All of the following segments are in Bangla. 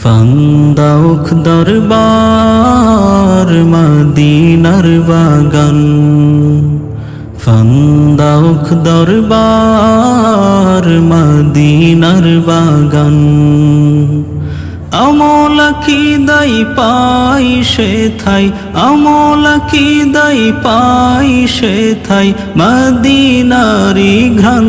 ফান্দাউক দরবার মদিনার বাগান, ফান্দাউক দরবার মদিনার বাগান। আমল আকিদাই পাই সেথায়, আমল আকিদাই পাই সেথায় মদিনারি ঘ্রাণ।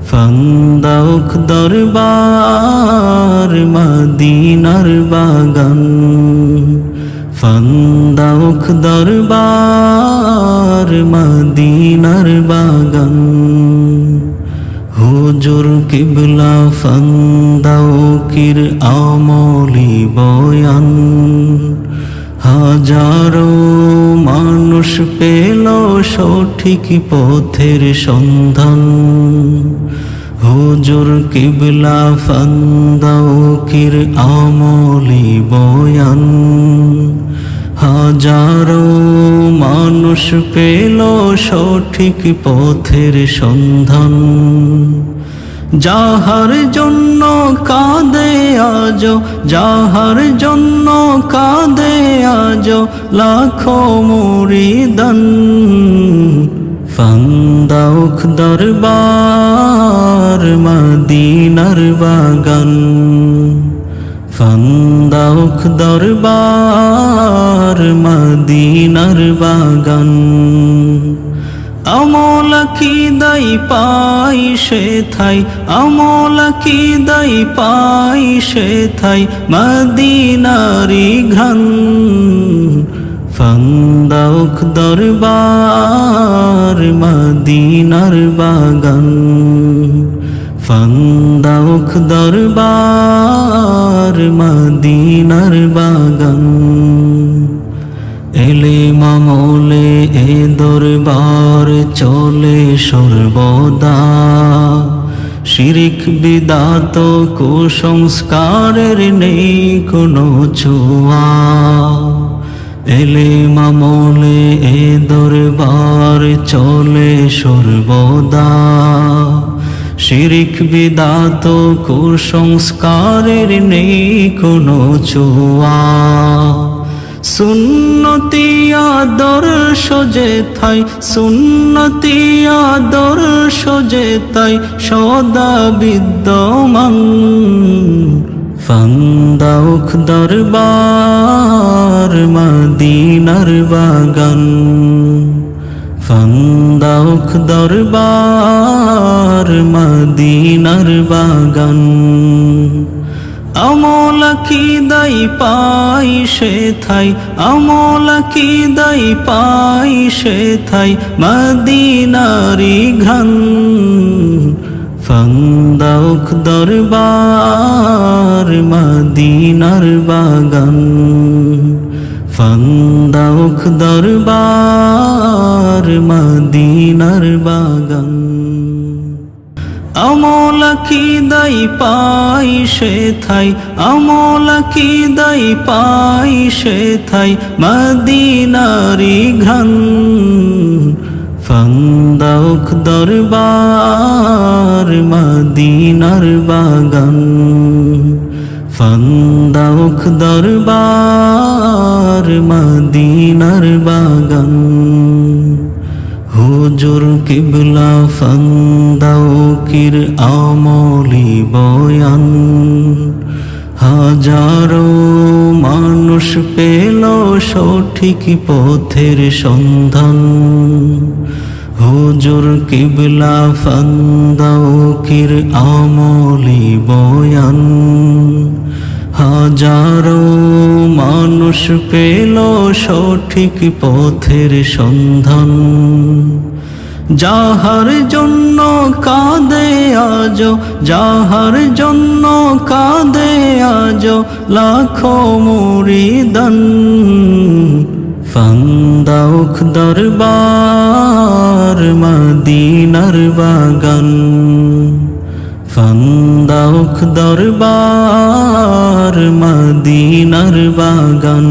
ফান্দাউক দরবার মদিনার বাগান, ফান্দাউক দরবার মদিনার বাগান। হুজুর কিবলা ফান্দাউকির আমলি বয়ান, হাজারো মানুষ পেল সঠিক পথের সন্ধান। হুজুর কিবলা ফান্দাউকির আমলি বয়ান, হাজারো মানুষ পেল সঠিক পথের সন্ধান। যাহার জন্য কাঁদে আজ, যাহার জন্য কাঁদে আজ লাখো মুরিদান। ফান্দাউক দরবার মদিনার বাগান, ফান্দাউক দরবার মদিনার বাগান। আমল আকিদাই পাই সেথায়, আমল আকিদাই পাই সেথায় মদিনারি ঘ্রাণ। ফান্দাউক দরবার মদিনার বাগান, ফান্দাউক দরবার মদিনার বাগান। এলিম আমলে এ দরবার চলে সর্বদা, শিরিক বিদাত কুসংস্কারের নেই কোনো ছোঁয়া। এলিম আমলে এ দরবার চলে সর্বদা, শিরিক বিদাত কুসংস্কারের নেই কোনো ছোঁয়া। সুন্নতি আদর্শ যেথায়, সুন্নতি আদর্শ যেথায় সদা বিদ্যমান। ফান্দাউক দরবার মদিনার বাগান, ফান্দাউক দরবার মদিনার বাগান। আমল আকিদাই পাই সেথায়, আমল আকিদাই পাই সেথায় মদিনারি ঘ্রাণ। ফান্দাউক দরবার মদিনার বাগান, ফান্দাউক দরবার মদিনার বাগান। আমল আকিদাই পাই সেথায়, আমল আকিদাই পাই সেথায় মদিনারি ঘ্রাণ। ফান্দাউক দরবার মদিনার বাগান, ফান্দাউক দরবার মদিনার বাগান। হুজুর কিবলা ফান্দাউকির আমলি বয়ান, হাজারো মানুষ পেল সঠিক পথের সন্ধান। হুজুর কিবলা ফান্দাউকির আমলি বয়ান, হাজারো মানুষ পেল সঠিক পথের সন্ধান। যাহার জন্য কাঁদে আজ, যাহার জন্য কাঁদে আজ লাখো মুরিদান। ফান্দাউক দরবার মদিনার বাগান, ফান্দাউক দরবার মদিনার বাগান।